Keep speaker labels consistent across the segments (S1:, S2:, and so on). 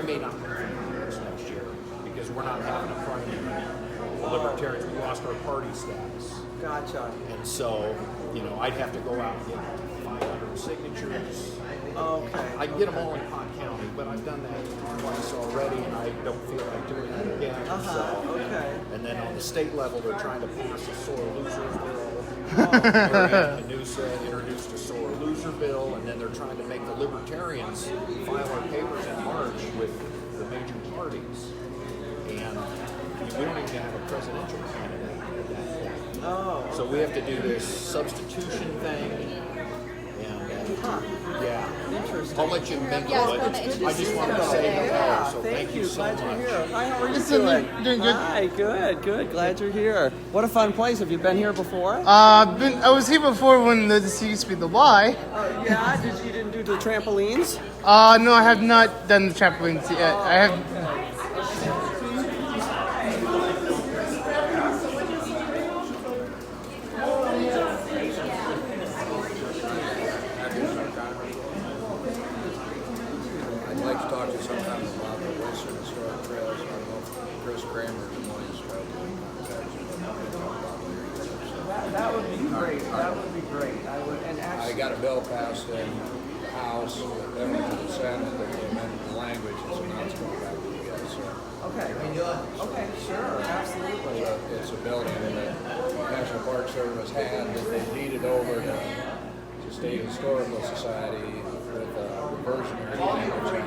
S1: I may not run for Congress next year because we're not having a primary. The Libertarians, we lost our party status.
S2: Gotcha.
S1: And so, I'd have to go out and get 500 signatures.
S2: Okay.
S1: I can get them all in Pot County, but I've done that twice already, and I don't feel like doing that again.
S2: Okay.
S1: And then on the state level, they're trying to pass a sore losers bill. Noosa introduced a sore loser bill, and then they're trying to make the Libertarians file our papers in March with the major parties. And we don't even have a presidential candidate at that point.
S2: Oh.
S1: So we have to do this substitution thing. And yeah,
S2: interesting.
S1: I'll let you mingle
S3: Yeah,
S1: it.
S3: it's
S1: I just want to say hello.
S2: Yeah,
S1: So thank you so
S2: Glad
S1: much.
S2: you're here. Hi, how are you
S4: Listen,
S2: doing?
S4: doing good.
S2: Hi, good. Glad you're here. What a fun place. Have you been here before?
S4: I was here before when this used to be the Y.
S2: Yeah. You didn't do the trampolines?
S4: No, I have not done the trampolines yet. I have.
S5: I'd like to talk to you sometime about the Western Historic Trails. I don't know if Chris Kramer is one who's tried to contact you, but we can talk about it later.
S2: That would be great. That would be great. And
S5: I
S2: actually,
S5: got a bill passed in the House, then went to the Senate, that they amended the language, and so now it's going back to you guys. So
S2: okay, sure, absolutely.
S5: it's a building that the National Park Service had that they deeded over to State Historical Society with reversionary language on it.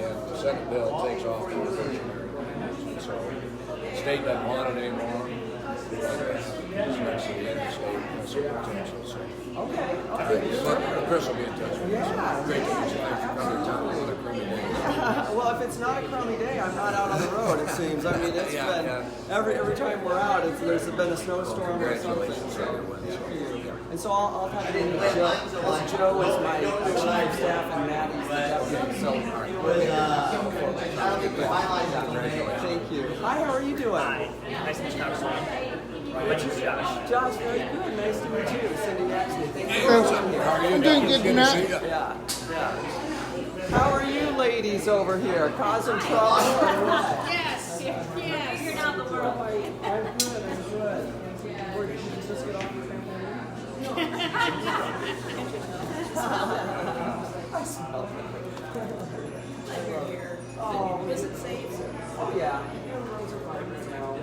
S5: And the Senate bill takes off the reversionary language. And so the state doesn't want it anymore. But it's next to the end of the state, has some potential. So.
S2: Okay.
S5: Chris will be in touch with you.
S2: Yeah.
S5: Great to meet you. Thanks for coming to town on a crummy day.
S2: Well, if it's not a crummy day, I'm not out on the road, it seems. I mean, it's been, every time we're out, there's been a snowstorm or something. And so I'll kind of do Joe is my chief of staff and Maddie's the deputy. So, thank you. Hi, how are you doing?
S6: Hi, nice to meet you. What's your Josh?
S2: Josh, very good. Nice to meet you. Cindy Axne. Thank you for being here.
S4: I'm doing good, Matt.
S2: Yeah. How are you ladies over here? Causing trouble or what?
S3: Yes. Figuring out the world.
S2: I'm good. Where did you just get off your I smell it. Oh,
S3: Is it safe?
S2: oh yeah. Roads are fine right now.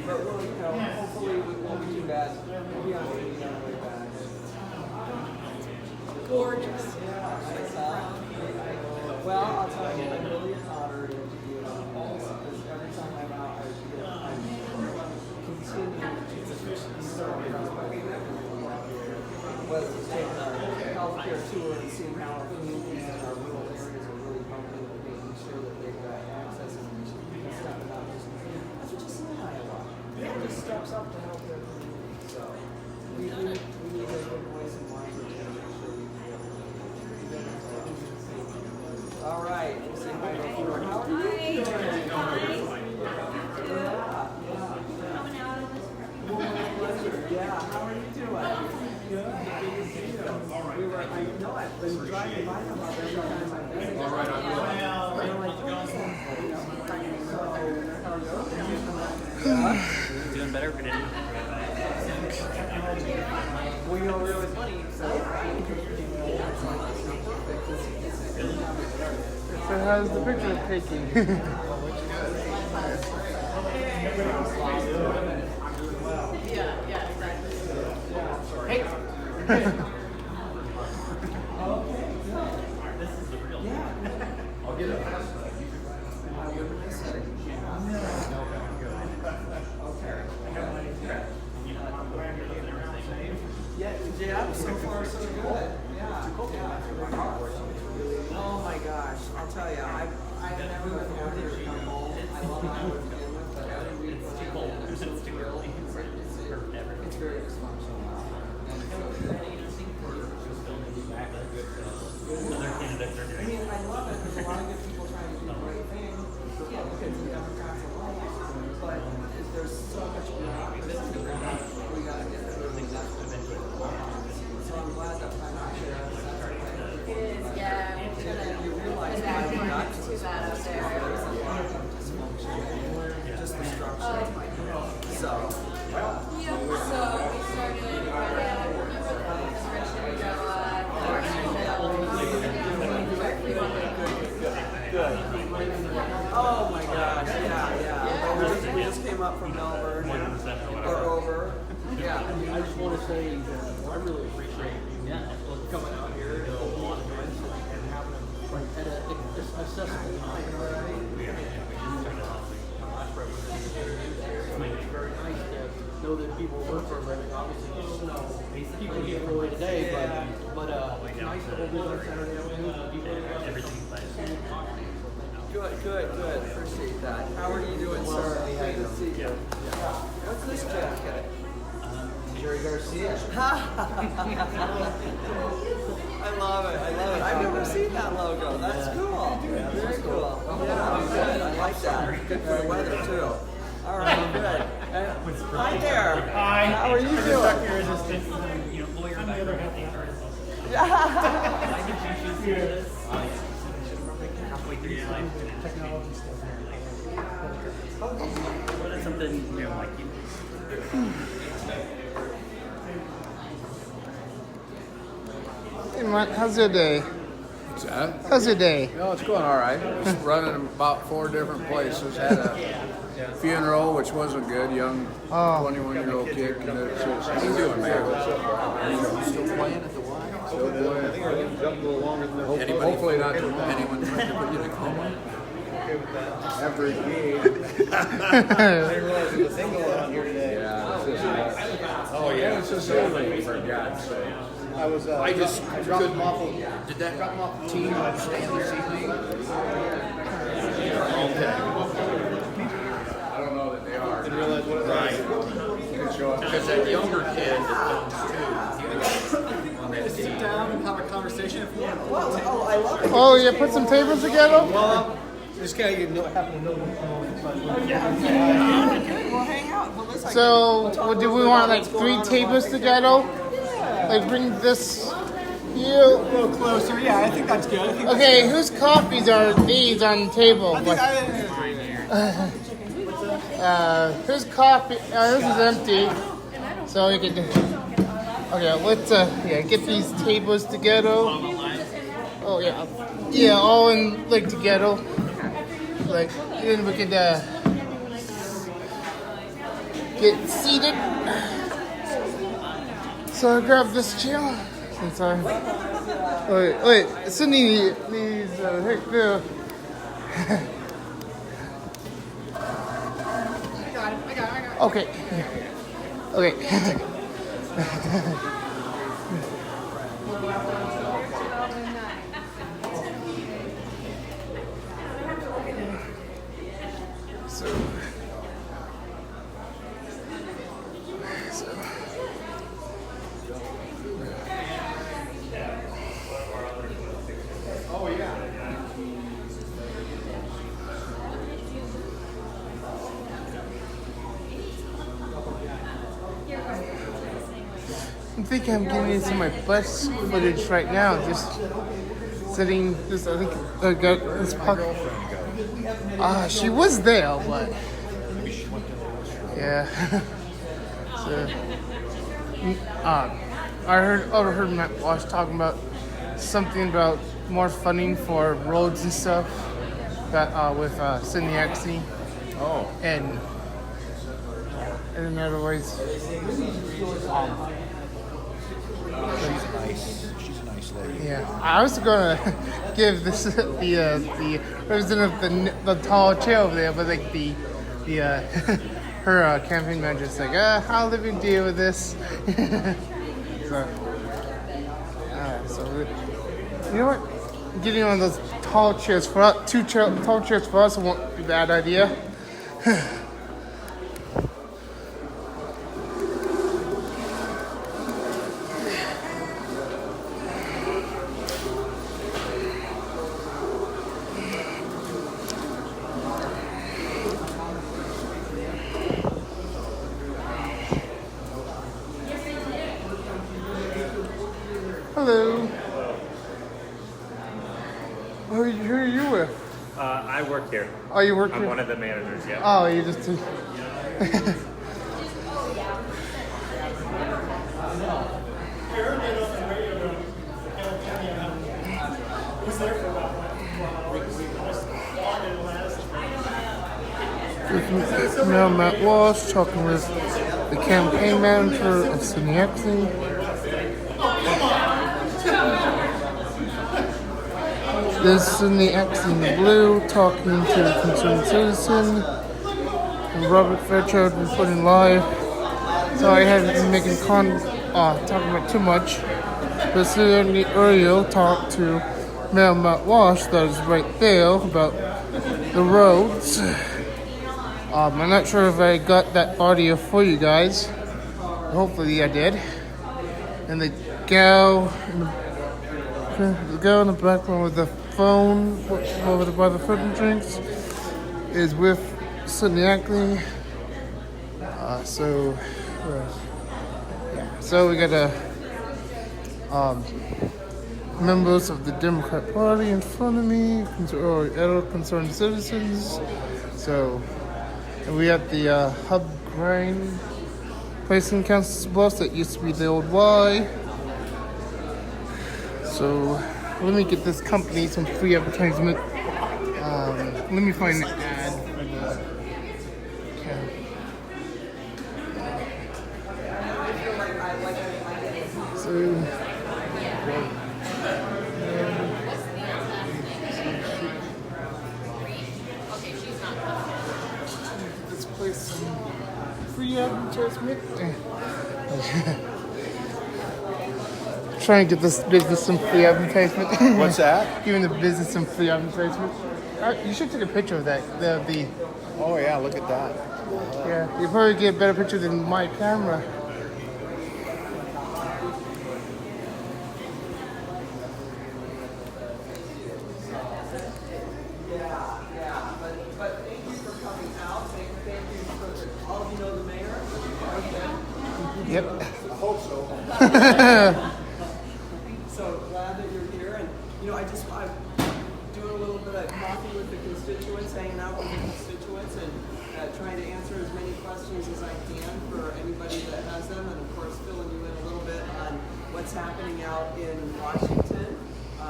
S2: But we'll, hopefully we won't be too bad. We'll be on the way back.
S3: Gorgeous.
S2: Well, I'll tell you, I'm really honored to be because every time I'm out, I continue to be so impressed by whether it's taking our healthcare tour and seeing how our communities and our rural areas are really pumping and making sure that they've got access and stepping up. That's what you see in Iowa. Everybody steps up to help their community. So we need a good voice and language to make sure we do it. All right. Say hi to everyone. How are you doing? Yeah, how are you doing? Good. We were, I know I've been driving by them every time I've been there. All right, I'm like, what's that?
S6: Doing better for dinner.
S2: Well, you know, really funny.
S4: So how's the picture taking?
S3: Hey.
S1: I'll get it.
S2: Yeah, so far so good. Yeah. Oh my gosh, I'll tell you, I've never been happy to come home. I love Iowa to begin with, but every week when I'm home, I'm so thrilled. It's very dysfunctional. I mean, I love it. There's a lot of good people trying to do great things. Republicans and Democrats alike. But there's so much bureaucracy that we got to get through. So I'm glad that I'm here.
S3: It is, yeah. We're gonna adapt to that up there.
S2: Just the structure. So,
S3: Yep, so we started,
S2: good. Oh my gosh, yeah. We just came up from Melbourne or over. Yeah.
S7: I just want to say that I really appreciate coming out here and a lot of events and having them like at a accessible time. It's very nice to know that people work for a living. Obviously, people get away today, but it's nice to hold this on Saturday afternoon and people
S2: Good. Appreciate that. How are you doing, sir? Good to see you. What's this jacket?
S7: Jerry Garcia.
S2: I love it. I've never seen that logo. That's cool. Very cool. Yeah, good. I like that. Good for the weather too. All right, good. Hi there.
S6: Hi.
S2: How are you doing?
S6: Your assistant, lawyer background. I think you should do this. Halfway through your life. Technology stuff. That's something like you.
S4: Hey, Matt, how's your day?
S5: What's that?
S4: How's your day?
S5: No, it's going all right. Just running about 4 different places. Had a funeral, which wasn't good. Young 21-year-old kid committed suicide. How you doing, man?
S1: Still playing at the Y?
S5: Still playing.
S7: I think I can jump a little longer than that.
S5: Hopefully not too long.
S1: Anyone trying to put you in a coma?
S7: After a game. I didn't realize there was a thing going on here today.
S5: Yeah, it's just oh yeah, it's just early, for God's sake.
S7: I was.
S1: I just
S7: I dropped
S1: couldn't.
S7: him off.
S1: Did that team stand this evening? Okay.
S5: I don't know that they are.
S7: Didn't realize what it was.
S1: Right.
S5: You can show up.
S1: Because that younger kid that comes too, he was on that team.
S7: Down and have a conversation if you want.
S2: Oh, I love it.
S4: Oh, you put some tables together?
S7: Just kind of happen to know what's going on.
S2: Good. We'll hang out. Well, listen,
S4: So, do we want like 3 tables together? Like bring this here.
S7: A little closer, yeah, I think that's good. I think
S4: Okay, whose copies are these on the table? Whose copy? This is empty. So you can. Okay, let's get these tables together. Oh yeah, all in like together. Like then we could get seated. So I grab this chair. Since I wait, Cindy needs heck there. I got it. Okay. I think I'm getting into my bus footage right now. Just sitting, I think I got this pocket. She was there, but yeah. So, I heard Matt Walsh talking about something about more funding for roads and stuff. That with Sydney Axne.
S5: Oh.
S4: And in other words,
S1: She's a nice lady.
S4: yeah, I was gonna give this the president of the tall chair over there, but like the her campaign manager's like, how do we deal with this? So you know what? Getting on those tall chairs for us, tall chairs for us won't be a bad idea. Hello. Who are you with?
S6: I work here.
S4: Oh, you work
S6: I'm
S4: here?
S6: one of the managers, yeah.
S4: Oh, you just. With Mel Matt Walsh talking with the campaign manager of Sydney Axne. This is Sydney Axne Blue talking to the concerned citizen. And Robert Fairchild reporting live. Sorry, I haven't been making talking about too much. But Sydney Uriel talked to Mel Matt Walsh, that is right there, about the roads. I'm not sure if I got that audio for you guys. Hopefully I did. And the gal in the background with the phone over by the food and drinks is with Sydney Axne. So we got members of the Democrat Party in front of me, or other concerned citizens. So, and we have the Hub Grain place in Kansas Bluffs that used to be the old Y. So, let me get this company some free advertisement. Let me find the ad for the. So. Let's play some free advertisement. Trying to get this business some free advertisement.
S1: What's that?
S4: Giving the business some free advertisement. You should take a picture of that.
S1: Oh yeah, look at that.
S4: Yeah, you probably get a better picture than my camera.
S2: But thank you for coming out. Thank you for all of you know the mayor.
S4: Yep.
S5: I hope so.
S2: So glad that you're here, and I'm doing a little bit of coffee with the constituents, hanging out with the constituents, and trying to answer as many questions as I can for anybody that has them, and of course filling you in a little bit on what's happening out in Washington.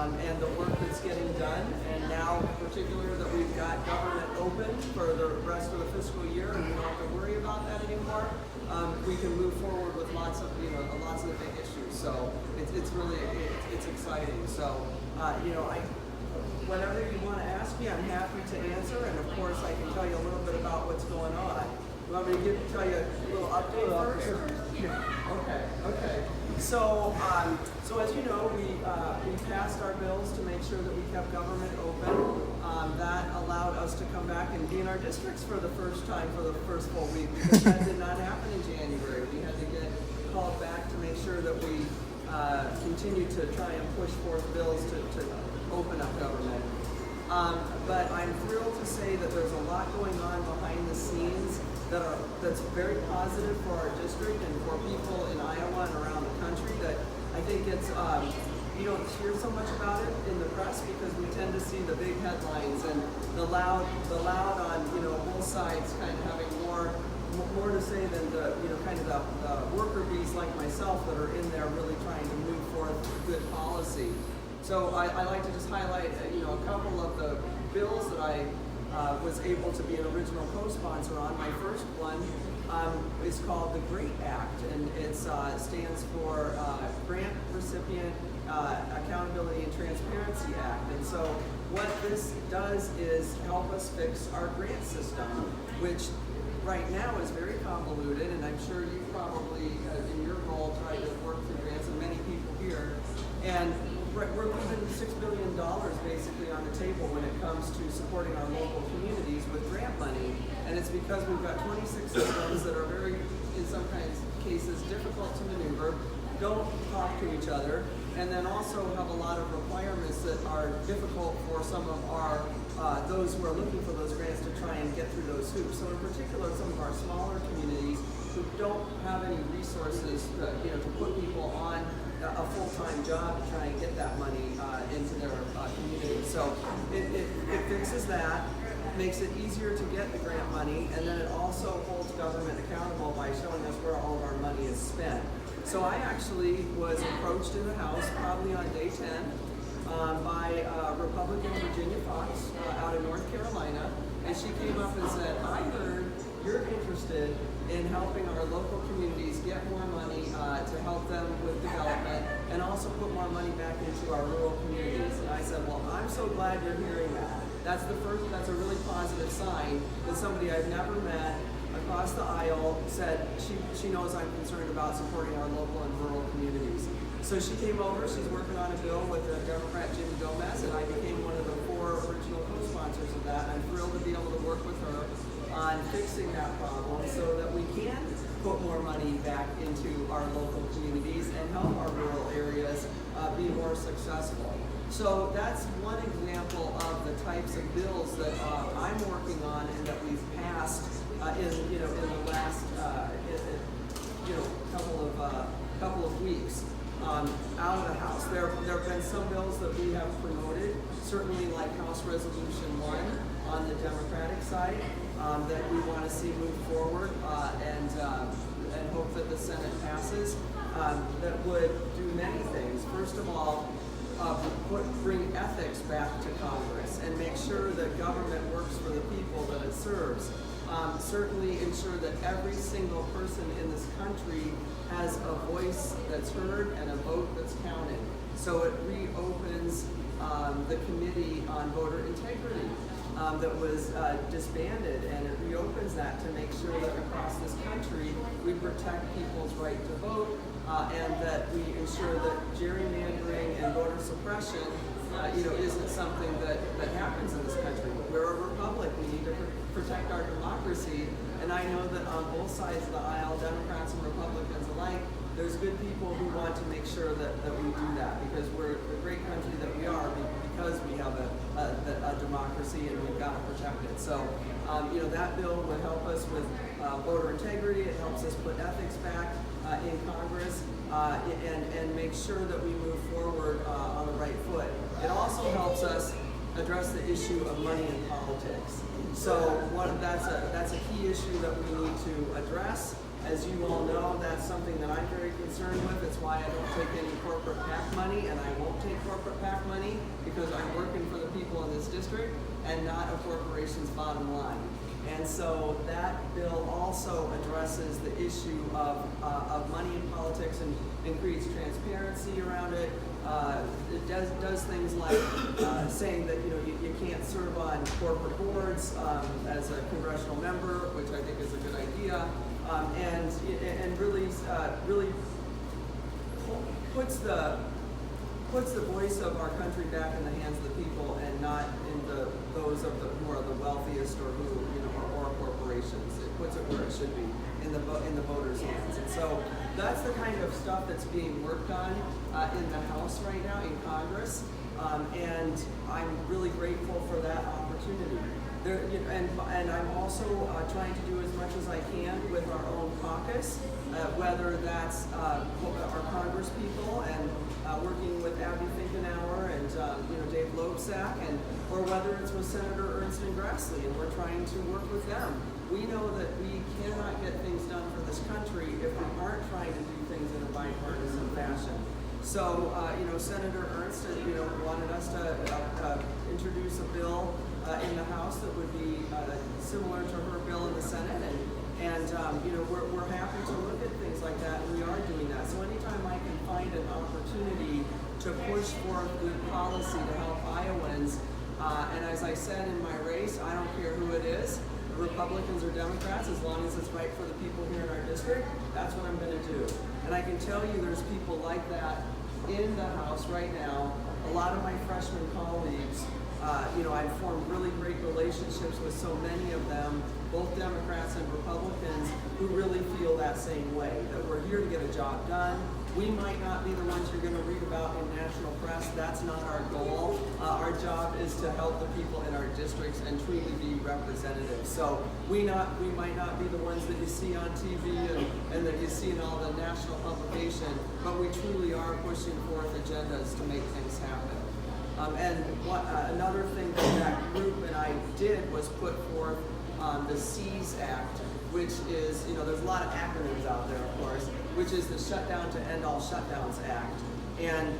S2: And the work that's getting done, and now in particular that we've got government open for the rest of the fiscal year, and we don't have to worry about that anymore. We can move forward with lots of the big issues. So it's really exciting. So whatever you want to ask me, I'm happy to answer, and of course I can tell you a little bit about what's going on. You want me to tell you a little update first? Yeah. Okay. So as you know, we passed our bills to make sure that we kept government open. That allowed us to come back and be in our districts for the first time for the first full week, because that did not happen in January. We had to get called back to make sure that we continue to try and push forth bills to open up government. But I'm thrilled to say that there's a lot going on behind the scenes that's very positive for our district and for people in Iowa and around the country. That I think it's you don't hear so much about it in the press because we tend to see the big headlines and the loud on both sides kind of having more to say than the kind of the worker bees like myself that are in there really trying to move forth good policy. So I like to just highlight a couple of the bills that I was able to be an original co-sponsor on. My first one is called the GREAT Act, and it stands for Grant Recipient Accountability and Transparency Act. And so what this does is help us fix our grant system, which right now is very convoluted, and I'm sure you probably, in your role, try to work through grants, and many people here. And we're leaving $6 billion basically on the table when it comes to supporting our local communities with grant money. And it's because we've got 26 systems that are very, in some cases, difficult to maneuver, don't talk to each other, and then also have a lot of requirements that are difficult for some of our, those who are looking for those grants to try and get through those hoops. So in particular, some of our smaller communities who don't have any resources to put people on a full-time job to try and get that money into their community. So it fixes that, makes it easier to get the grant money, and then it also holds government accountable by showing us where all of our money is spent. So I actually was approached in the House, probably on day 10, by Republican Virginia Fox out of North Carolina, and she came up and said, I heard you're interested in helping our local communities get more money to help them with development and also put more money back into our rural communities. And I said, well, I'm so glad you're hearing that. That's a really positive sign that somebody I've never met across the aisle said she knows I'm concerned about supporting our local and rural communities. So she came over, she's working on a bill with Democrat Jimmy Gomez, and I became one of the 4 original co-sponsors of that. I'm thrilled to be able to work with her on fixing that problem so that we can put more money back into our local communities and help our rural areas be more successful. So that's one example of the types of bills that I'm working on and that we've passed in the last couple of weeks out of the House. There have been some bills that we have promoted, certainly like House Resolution 1 on the Democratic side, that we want to see move forward and hope that the Senate passes, that would do many things. First of all, bring ethics back to Congress and make sure that government works for the people that it serves. Certainly ensure that every single person in this country has a voice that's heard and a vote that's counted. So it reopens the Committee on Voter Integrity that was disbanded, and it reopens that to make sure that across this country we protect people's right to vote and that we ensure that gerrymandering and voter suppression isn't something that happens in this country. We're a republic. We need to protect our democracy. And I know that on both sides of the aisle, Democrats and Republicans alike, there's good people who want to make sure that we do that because we're the great country that we are because we have a democracy and we've got to protect it. So, that bill would help us with voter integrity. It helps us put ethics back in Congress and make sure that we move forward on the right foot. It also helps us address the issue of money in politics. So that's a key issue that we need to address. As you all know, that's something that I'm very concerned with. It's why I don't take any corporate PAC money, and I won't take corporate PAC money because I'm working for the people in this district and not a corporation's bottom line. And so that bill also addresses the issue of money in politics and creates transparency around it. It does things like saying that you can't serve on corporate boards as a congressional member, which I think is a good idea, and really puts the voice of our country back in the hands of the people and not in those of the more of the wealthiest or corporations. It puts it where it should be in the voters' hands. And so that's the kind of stuff that's being worked on in the House right now in Congress, and I'm really grateful for that opportunity. And I'm also trying to do as much as I can with our own caucus, whether that's our Congress people and working with Abby Finkenauer and Dave Loebsack, or whether it's with Senator Ernst and Grassley, and we're trying to work with them. We know that we cannot get things done for this country if we aren't trying to do things in a bipartisan fashion. So, Senator Ernst, wanted us to introduce a bill in the House that would be similar to her bill in the Senate, and we're happy to look at things like that, and we are doing that. So anytime I can find an opportunity to push forth good policy to help Iowans, and as I said in my race, I don't care who it is, Republicans or Democrats, as long as it's right for the people here in our district, that's what I'm going to do. And I can tell you there's people like that in the House right now. A lot of my freshman colleagues I've formed really great relationships with so many of them, both Democrats and Republicans, who really feel that same way, that we're here to get a job done. We might not be the ones you're going to read about in national press. That's not our goal. Our job is to help the people in our districts and truly be representatives. So we might not be the ones that you see on TV and that you see in all the national publication, but we truly are pushing forth agendas to make things happen. Another thing that group and I did was put forth the SEAS Act, which is, there's a lot of acronyms out there, of course, which is the Shutdown to End All Shutdowns Act. And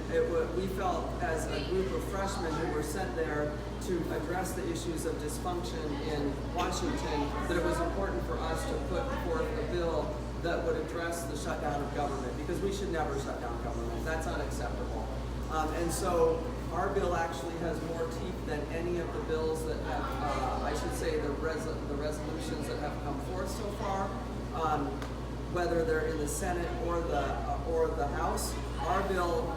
S2: we felt as a group of freshmen who were sent there to address the issues of dysfunction in Washington, that it was important for us to put forth a bill that would address the shutdown of government, because we should never shut down government. That's unacceptable. And so our bill actually has more teeth than any of the bills that have, I should say, the resolutions that have come forth so far, whether they're in the Senate or the House. Our bill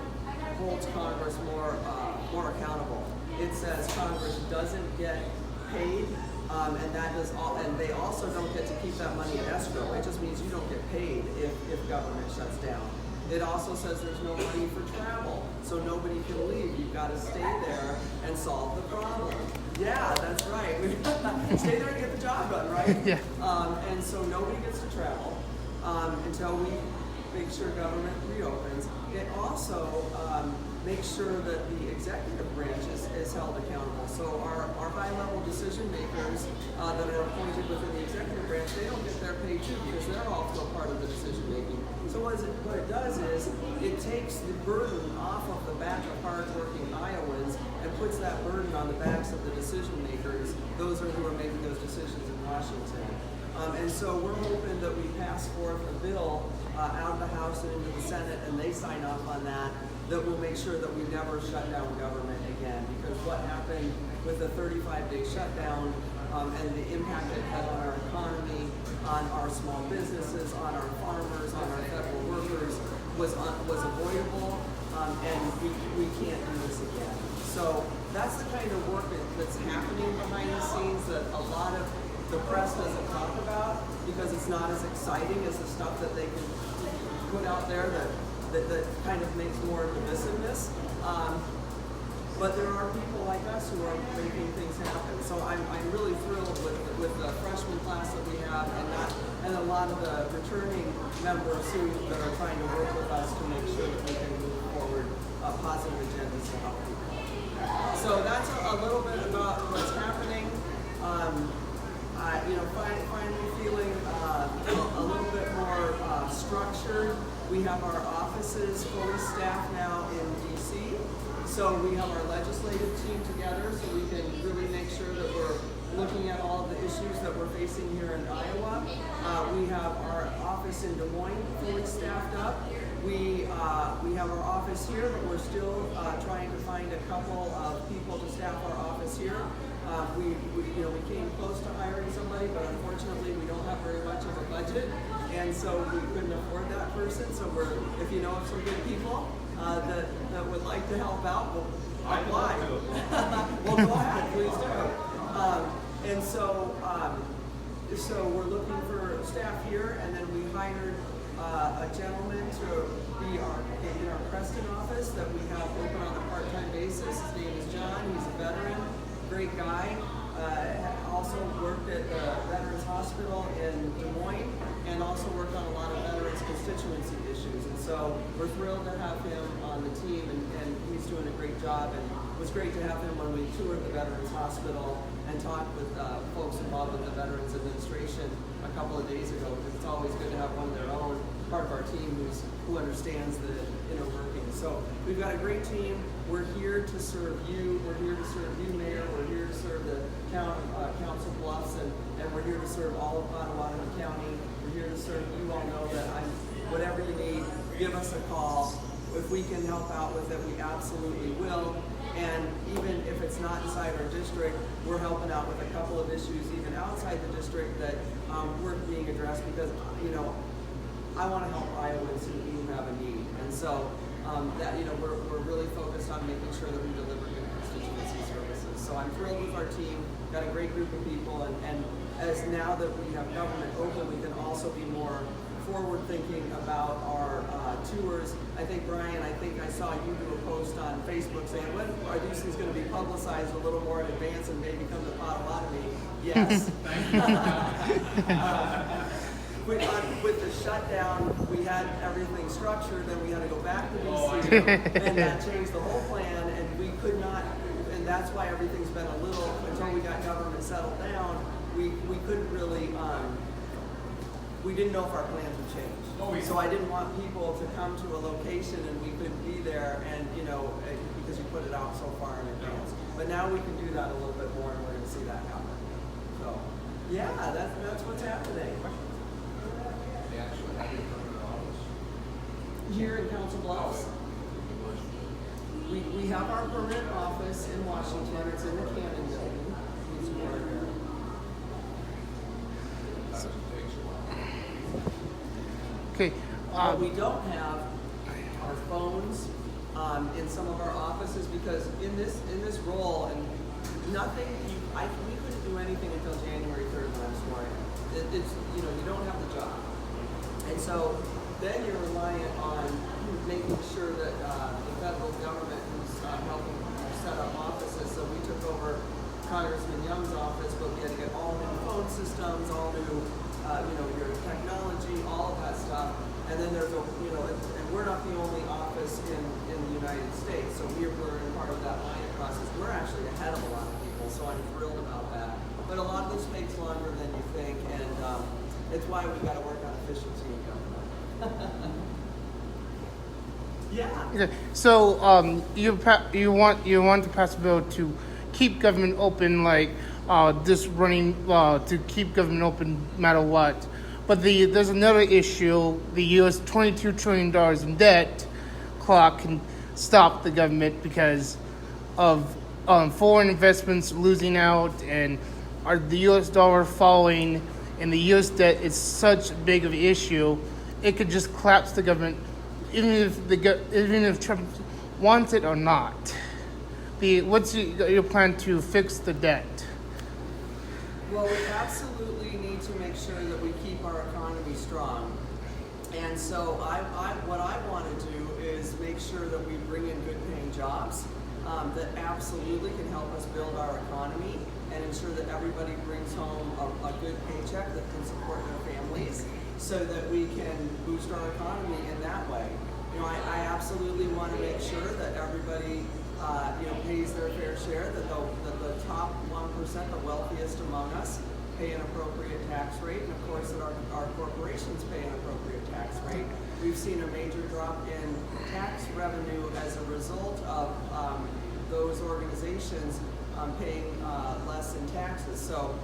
S2: holds Congress more accountable. It says Congress doesn't get paid, and they also don't get to keep that money in escrow. It just means you don't get paid if government shuts down. It also says there's no money for travel, so nobody can leave. You've got to stay there and solve the problem. Yeah, that's right. Stay there and get the job done, right?
S4: Yeah.
S2: And so nobody gets to travel until we make sure government reopens. It also makes sure that the executive branch is held accountable. So our high-level decision makers that are appointed within the executive branch, they don't get their pay too, because they're also part of the decision making. So what it does is it takes the burden off of the back of hard-working Iowans and puts that burden on the backs of the decision makers, those who are making those decisions in Washington. And so we're hoping that we pass forth a bill out of the House and into the Senate, and they sign off on that will make sure that we never shut down government again. Because what happened with the 35-day shutdown and the impact it had on our economy, on our small businesses, on our farmers, on our federal workers was avoidable, and we can't do this again. So that's the kind of work that's happening behind the scenes that a lot of the press doesn't talk about, because it's not as exciting as the stuff that they can put out there that kind of makes more divisiveness. But there are people like us who are making things happen. So I'm really thrilled with the freshman class that we have, and a lot of the returning members that are trying to work with us to make sure that we can move forward positive agendas to help people. So that's a little bit about what's happening. Finally feeling a little bit more structured. We have our offices fully staffed now in DC. So we have our legislative team together, so we can really make sure that we're looking at all of the issues that we're facing here in Iowa. We have our office in Des Moines fully staffed up. We have our office here, but we're still trying to find a couple of people to staff our office here. We came close to hiring somebody, but unfortunately we don't have very much of a budget, and so we couldn't afford that person. So if you know of some good people that would like to help out, we'll apply. Well, go ahead, please do. And so we're looking for staff here, and then we hired a gentleman to be in our Preston office that we have open on a part-time basis. His name is John. He's a veteran, great guy. Also worked at the Veterans Hospital in Des Moines, and also worked on a lot of veterans constituency issues. And so we're thrilled to have him on the team, and he's doing a great job. And it was great to have him when we toured the Veterans Hospital and talked with folks involved with the Veterans Administration a couple of days ago, because it's always good to have one of their own part of our team who understands the inner workings. So we've got a great team. We're here to serve you. We're here to serve you, Mayor. We're here to serve the Council Bluffs, and we're here to serve all of Potawatomi County. We're here to serve you. All know that whatever you need, give us a call. If we can help out with it, we absolutely will. And even if it's not inside our district, we're helping out with a couple of issues even outside the district that weren't being addressed, because I want to help Iowans who have a need. And so we're really focused on making sure that we deliver good constituency services. So I'm thrilled with our team, got a great group of people, and as now that we have government open, we can also be more forward thinking about our tours. I think, Brian, I saw you do a post on Facebook saying, when are these things going to be publicized a little more in advance and maybe come to Potawatomi? Yes. With the shutdown, we had everything structured, then we had to go back to DC, and that changed the whole plan, and we could not, and that's why everything's been a little, until we got government settled down, we couldn't really, we didn't know if our plans would change. So I didn't want people to come to a location and we couldn't be there, and because you put it out so far in advance. But now we can do that a little bit more, and we're going to see that happen. So, yeah, that's what's happening. Here in Council Bluffs, we have our permanent office in Washington. It's in the Cannon Building. It's more here.
S4: Okay.
S2: We don't have our phones in some of our offices because in this role and nothing. We couldn't do anything until January 3rd when I was sworn in. It's you don't have the job, and so then you're reliant on making sure that the federal government who's helping set up offices. So we took over Congressman Young's office, but we had to get all new phone systems, all new your technology, all of that stuff. And then there's and we're not the only office in the United States, so we're in part of that line process. We're actually ahead of a lot of people, so I'm thrilled about that. But a lot of this takes longer than you think, and it's why we got to work on efficiency in government. Yeah.
S4: Okay. So you want to pass a bill to keep government open, like this running to keep government open no matter what. But there's another issue. The U.S. $22 trillion in debt clock can stop the government because of foreign investments losing out and the U.S. dollar falling, and the U.S. debt is such big of an issue, it could just collapse the government, even if Trump wants it or not. What's your plan to fix the debt?
S2: Well, we absolutely need to make sure that we keep our economy strong. And so what I want to do is make sure that we bring in good paying jobs that absolutely can help us build our economy and ensure that everybody brings home a good paycheck that can support their families so that we can boost our economy in that way. I absolutely want to make sure that everybody pays their fair share, that the top 1%, the wealthiest among us, pay an appropriate tax rate, and of course that our corporations pay an appropriate tax rate. We've seen a major drop in tax revenue as a result of those organizations paying less in taxes. So,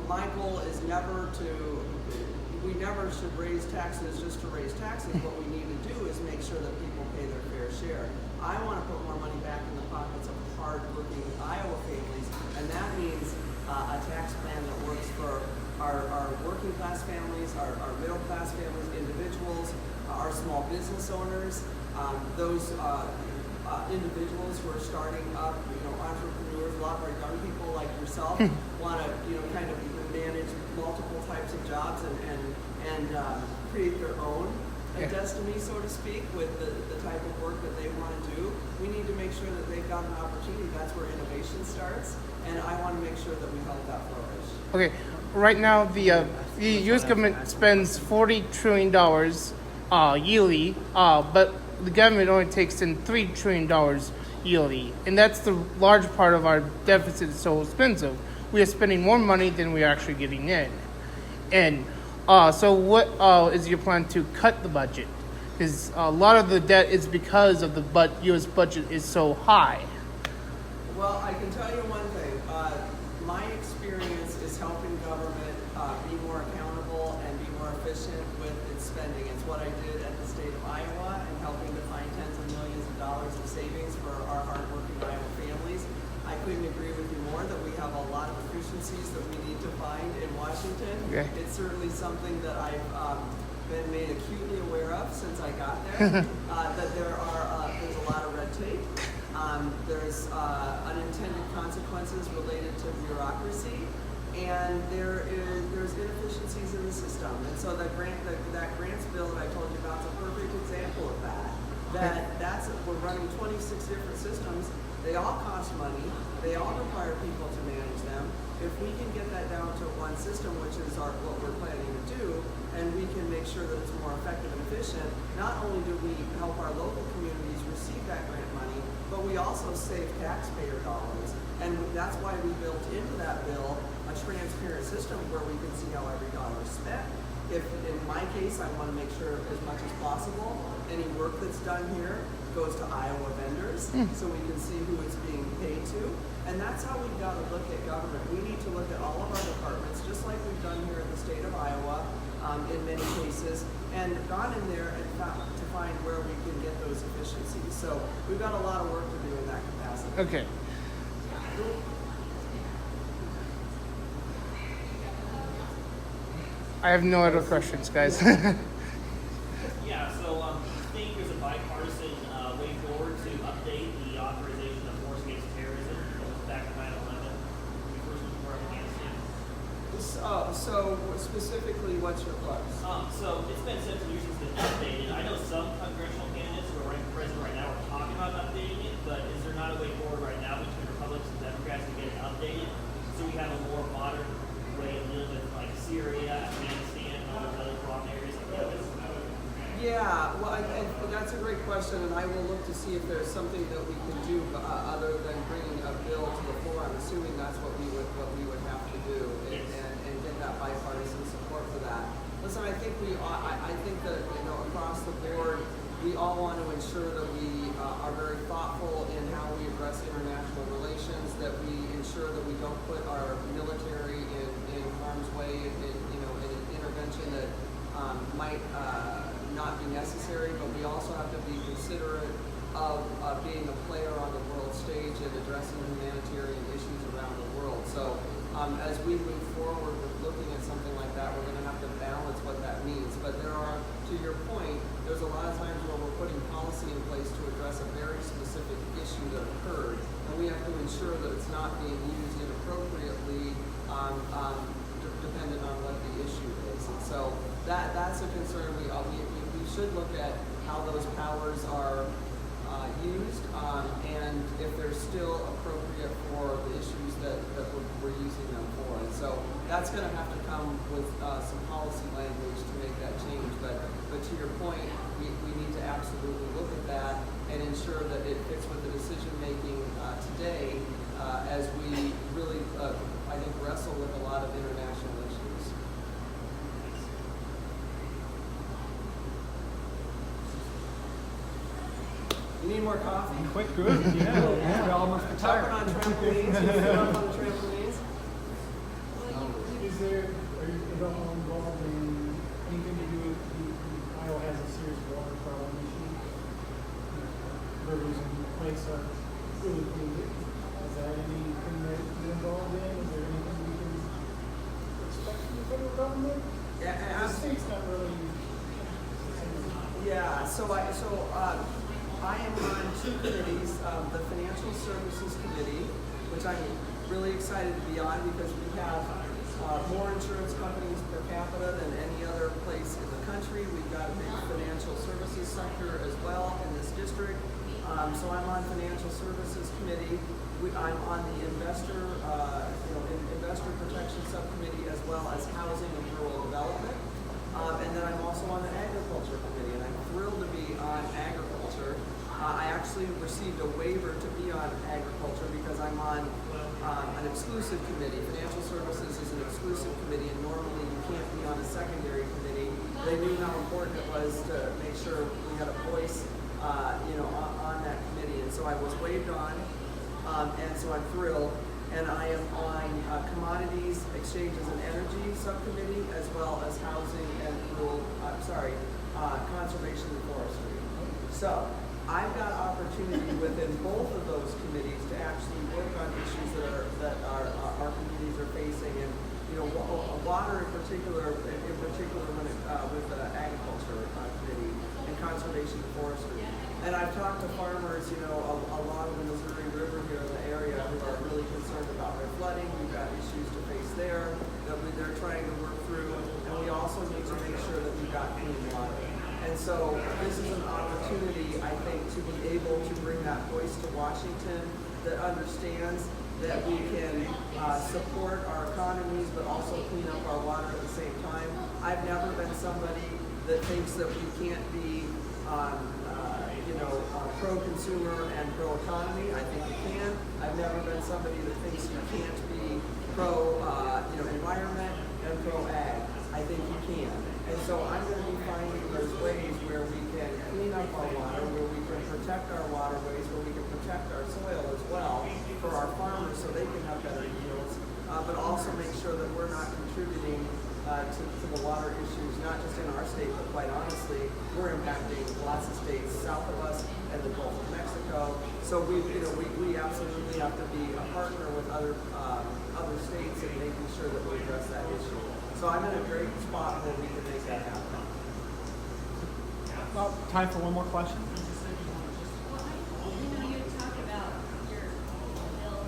S2: my goal is we never should raise taxes just to raise taxes. What we need to do is make sure that people pay their fair share. I want to put more money back in the pockets of hard-working Iowa families, and that means a tax plan that works for our working-class families, our middle-class families, individuals, our small business owners, those individuals who are starting up, entrepreneurs. A lot of our young people like yourself want to, kind of manage multiple types of jobs and create their own destiny, so to speak, with the type of work that they want to do. We need to make sure that they've got an opportunity. That's where innovation starts, and I want to make sure that we help that flourish. Okay,
S4: right now the U.S. government spends $40 trillion yearly, but the government only takes in $3 trillion yearly, and that's the large part of our deficit. Is so expensive. We are spending more money than we are actually getting in, and so what is your plan to cut the budget? Because a lot of the debt is because of the U.S. budget is so high.
S2: Well, I can tell you one thing. My experience is helping government be more accountable and be more efficient with its spending. It's what I did at the state of Iowa and helping to find tens of millions of dollars of savings for our hardworking Iowa families. I couldn't agree with you more that we have a lot of efficiencies that we need to find in Washington. Okay. It's certainly something that I've been made acutely aware of since I got there, that there's a lot of red tape. There's unintended consequences related to bureaucracy, and there's inefficiencies in the system. And so that grants bill that I told you about is a perfect example of that. We're running 26 different systems. They all cost money. They all require people to manage them. If we can get that down to one system, which is what we're planning to do, and we can make sure that it's more effective and efficient, not only do we help our local communities receive that grant money, but we also save taxpayer dollars. And that's why we built into that bill a transparent system where we can see how every dollar is spent. If in my case, I want to make sure as much as possible, any work that's done here goes to Iowa vendors, so we can see who it's being paid to. And that's how we've got to look at government. We need to look at all of our departments, just like we've done here in the state of Iowa, in many cases, and gone in there and found to find where we can get those efficiencies. So we've got a lot of work to do in that capacity.
S4: Okay. I have no other questions, guys.
S6: Yeah, so I think there's a bipartisan way forward to update the authorization of force against terrorism that was back in 9/11. We first went to Afghanistan.
S2: So specifically, what's your plus?
S6: So it's been 7 years since it's been updated. I know some congressional candidates who are running for president right now are talking about updating it, but is there not a way forward right now between Republicans and Democrats to get it updated so we have a more modern way of dealing with like Syria, Afghanistan, and all those other problem areas like that?
S2: Yeah, well, that's a great question, and I will look to see if there's something that we can do other than bringing a bill to the floor. I'm assuming that's what we would have to do, and get that bipartisan support for that. Listen, I think I think that across the board, we all want to ensure that we are very thoughtful in how we address international relations, that we ensure that we don't put our military in harm's way in an intervention that might not be necessary, but we also have to be considerate of being a player on the world stage and addressing humanitarian issues around the world. So as we move forward with looking at something like that, we're going to have to balance what that means. But there are, to your point, there's a lot of times where we're putting policy in place to address a very specific issue that occurred, and we have to ensure that it's not being used inappropriately dependent on what the issue is. And so that's a concern. We should look at how those powers are used, and if they're still appropriate for the issues that we're using them for. And so that's going to have to come with some policy language to make that change. But to your point, we need to absolutely look at that and ensure that it fits with the decision making today as we really, I think, wrestle with a lot of international issues. You need more coffee?
S7: Quick, good. Yeah, we're almost
S2: Jumping
S7: retired.
S2: on trampolines. You sit up on the trampolines.
S8: Is there, are you at all involved in anything to do with Iowa has a serious water problem issue? Rivers and lakes are really polluted. Is that anything that you're involved in? Is there anything we can expect from the federal government?
S2: Yeah,
S8: The state's not really.
S2: yeah. So I am on two committees, the Financial Services Committee, which I'm really excited to be on because we have more insurance companies per capita than any other place in the country. We've got a big financial services sector as well in this district. So I'm on Financial Services Committee. I'm on the Investor Protection Subcommittee as well as Housing and Rural Development. And then I'm also on the Agriculture Committee, and I'm thrilled to be on Agriculture. I actually received a waiver to be on Agriculture because I'm on an exclusive committee. Financial Services is an exclusive committee, and normally you can't be on a secondary committee. They knew how important it was to make sure we had a voice, on that committee, and so I was waived on, and so I'm thrilled. And I am on Commodities, Exchanges, and Energy Subcommittee, as well as Housing and Conservation and Forestry. So I've got opportunity within both of those committees to actually work on issues that our communities are facing, and water in particular when it, with the Agriculture Committee and Conservation and Forestry. And I've talked to farmers, along the Missouri River here in the area who are really concerned about their flooding. We've got issues to face there that they're trying to work through. And we also need to make sure that we've got clean water. And so this is an opportunity, I think, to be able to bring that voice to Washington that understands that we can support our economies, but also clean up our water at the same time. I've never been somebody that thinks that we can't be pro-consumer and pro-economy. I think you can. I've never been somebody that thinks you can't be pro-environment and pro-ag. I think you can. And so I'm going to be finding those ways where we can clean up our water, where we can protect our waterways, where we can protect our soil as well for our farmers so they can have better yields, but also make sure that we're not contributing to the water issues, not just in our state, but quite honestly, we're impacting lots of states south of us and the Gulf of Mexico. So we absolutely have to be a partner with other states in making sure that we address that issue. So I'm in a great spot where we can make that happen.
S7: Well, time for one more question.
S9: You talk about your bill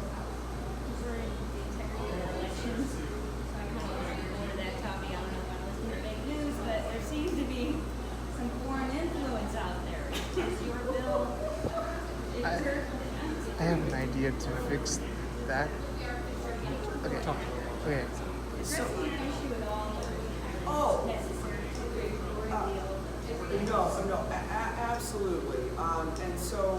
S9: preserving the integrity of elections. So I kind of want to go over that topic. I don't know if I'm listening to fake news, but there seems to be some foreign influence out there. Is your bill
S4: I have an idea to fix that. Okay. Okay.
S9: addressing the issue with all
S2: Oh.
S9: the necessary to reveal
S2: No, absolutely. And so,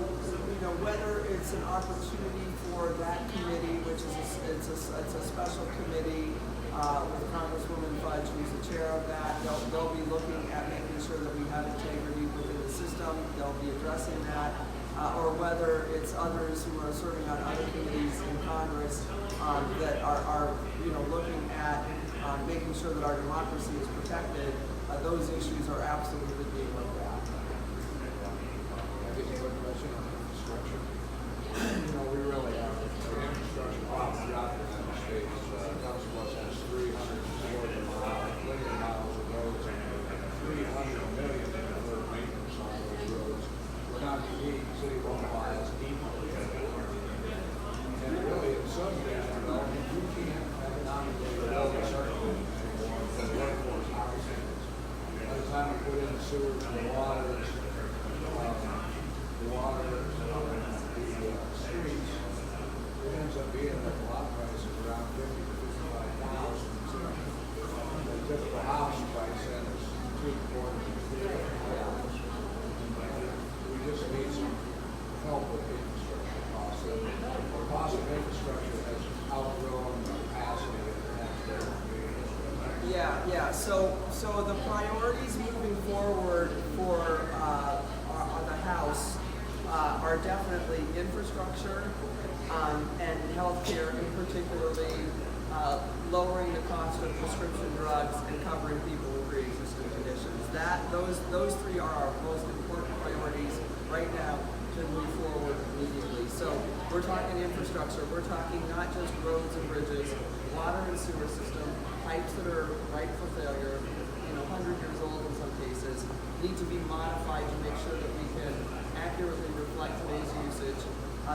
S2: whether it's an opportunity for that committee, which is it's a special committee with Congresswoman Fudge, who's the chair of that, they'll be looking at making sure that we have integrity within the system. They'll be addressing that. Or whether it's others who are serving on other committees in Congress that are looking at making sure that our democracy is protected. Those issues are absolutely being looked at.
S5: I get a quick question on infrastructure.
S2: We really are.
S5: The infrastructure problem throughout the United States, comes to us as 340 million miles of roads and 300 million for maintenance on those roads. We're not unique, city of Omaha has deep. And really, in some ways, you can't economically develop a certain anymore because workforce housing. By the time we put in the sewers and the water, the streets, it ends up being that the lot price is around $50,000 to $55,000. The typical house price then is $3,250,000. We just need some help with the infrastructure costs. The cost of infrastructure has outgrown the capacity of the taxpayer.
S2: Yeah. So the priorities moving forward for the House are definitely infrastructure and healthcare, and particularly lowering the cost of prescription drugs and covering people with pre-existing conditions. Those three are our most important priorities right now to move forward immediately. So we're talking infrastructure. We're talking not just roads and bridges, water and sewer system, pipes that are ripe for failure, 100 years old in some cases, need to be modified to make sure that we can accurately reflect today's usage.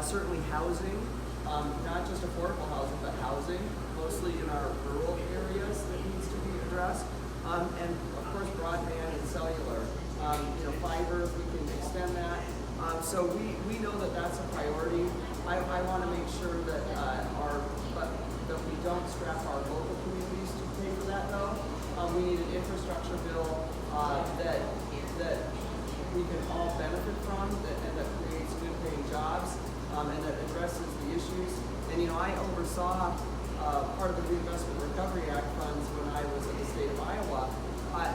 S2: Certainly housing, not just affordable housing, but housing, mostly in our rural areas that needs to be addressed. And of course broadband and cellular. Fiber, if we can extend that. So we know that that's a priority. I want to make sure that that we don't strap our local communities to pay for that though. We need an infrastructure bill that we can all benefit from and that creates good paying jobs and that addresses the issues. And I oversaw part of the Reinvestment Recovery Act funds when I was in the state of Iowa.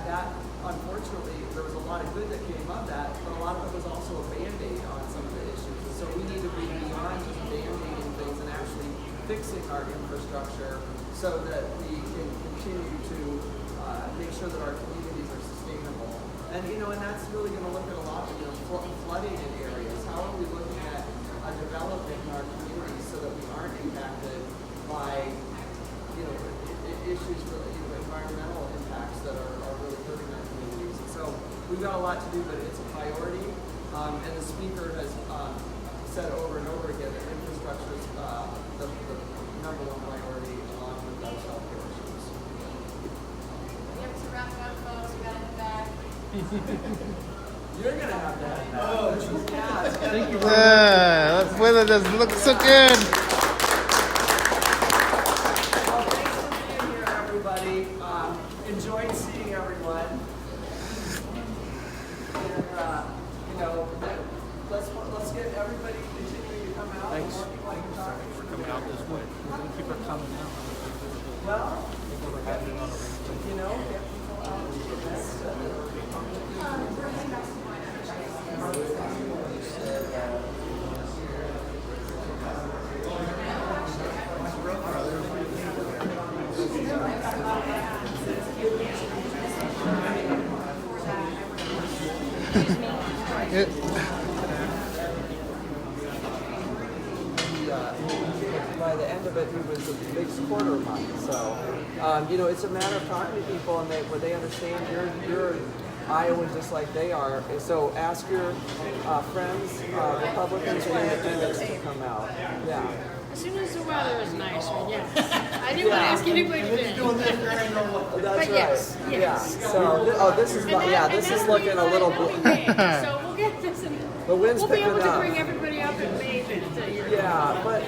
S2: That unfortunately there was a lot of good that came of that, but a lot of it was also a band-aid on some of the issues. And so we need to be beyond just band-aiding things and actually fixing our infrastructure so that we can continue to make sure that our communities are sustainable. And and that's really going to look at a lot of flooding in areas. How are we looking at development in our communities so that we aren't impacted by issues for environmental impacts that are really hurting our communities. And so we've got a lot to do, but it's a priority. And the speaker has said over and over again that infrastructure is the number one priority along with those healthcare issues.
S9: We have to wrap up, folks. We got it back.
S2: You're gonna have that. Oh, yeah.
S7: Thank you.
S4: That weather doesn't look so good.
S2: Well, thanks for being here, everybody. Enjoyed seeing everyone. And you know, let's get everybody continuing to come out.
S7: Thanks.
S2: The more people I can talk to,
S7: For coming out this way. We're going to keep her coming out.
S2: well,
S7: We're having it on a
S2: you know, get people out to the events that are
S4: It,
S2: by the end of it, he was a big supporter of mine. So, you know, it's a matter of talking to people, and when they understand you're Iowa just like they are. So ask your friends, Republicans or Independents, to come out. Yeah.
S10: As soon as the weather is nicer, yes. I didn't want to ask anybody to
S2: That's
S10: But
S2: right.
S10: yes,
S2: Yeah.
S10: yes.
S2: So, this is this is looking a little.
S10: So we'll get this in.
S2: The wind's
S10: We'll be
S2: picking
S10: able to
S2: up.
S10: bring everybody up and bathe it.
S2: Yeah, but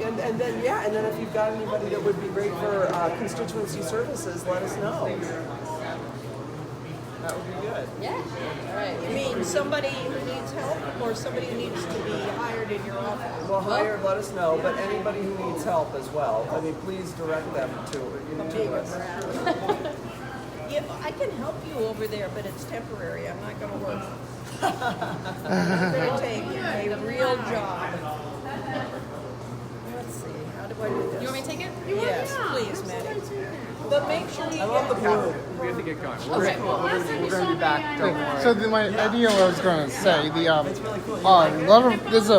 S2: and then if you've got anybody that would be great for constituency services, let us know. That would be good.
S3: Yeah. All right. You mean somebody who needs help or somebody who needs to be hired in your office?
S2: Well, hired, let us know, but anybody who needs help as well. I mean, please direct them to us.
S3: Yeah, I can help you over there, but it's temporary. I'm not going to work. I'm going to take a real job. Let's see. How do I do this?
S10: You want me to take it?
S3: Yes, please, Maddie. But make sure you
S2: I love the blue.
S7: We have to get going.
S10: Okay. Last time you saw me, I know.
S4: so my idea, what I was going to say, the a lot of there's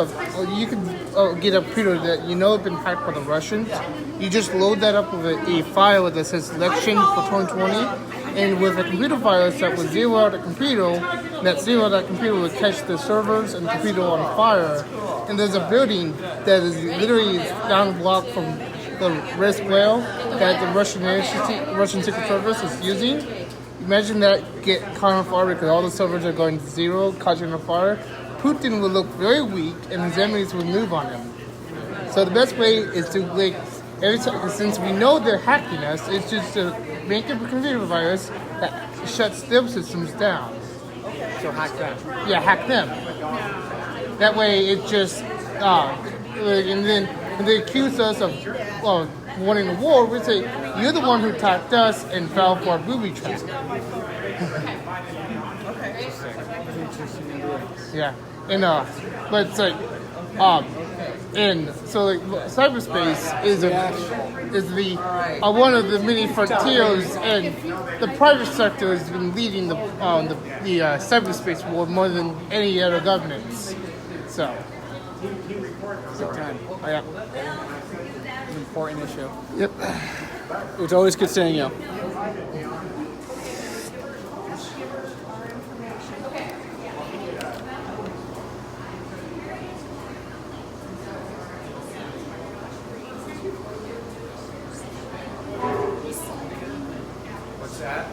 S4: you can get a computer that you know has been hacked by the Russians. You just load that up with a file that says election for 2020, and with a computer virus that will zero out the computer, that computer will catch the servers and the computer on fire. And there's a building that is literally down the block from the Red Whale that the Russian Secret Service is using. Imagine that get caught on fire because all the servers are going to zero, catching on fire. Putin will look very weak, and his enemies will move on him. So the best way is to every time, since we know they're hacking us, it's just to make a computer virus that shuts their systems down.
S7: So hack them.
S4: Yeah, hack them. That way, it just and then when they accuse us of wanting a war, we say you're the one who attacked us and fell for a booby trap. Yeah, and but it's like and so like cyberspace is the one of the many frontiers, and the private sector has been leading the cyberspace war more than any other governments. So.
S7: Big time.
S4: Yeah.
S7: An important issue.
S4: Yep.
S7: It's always good seeing you.
S5: What's that?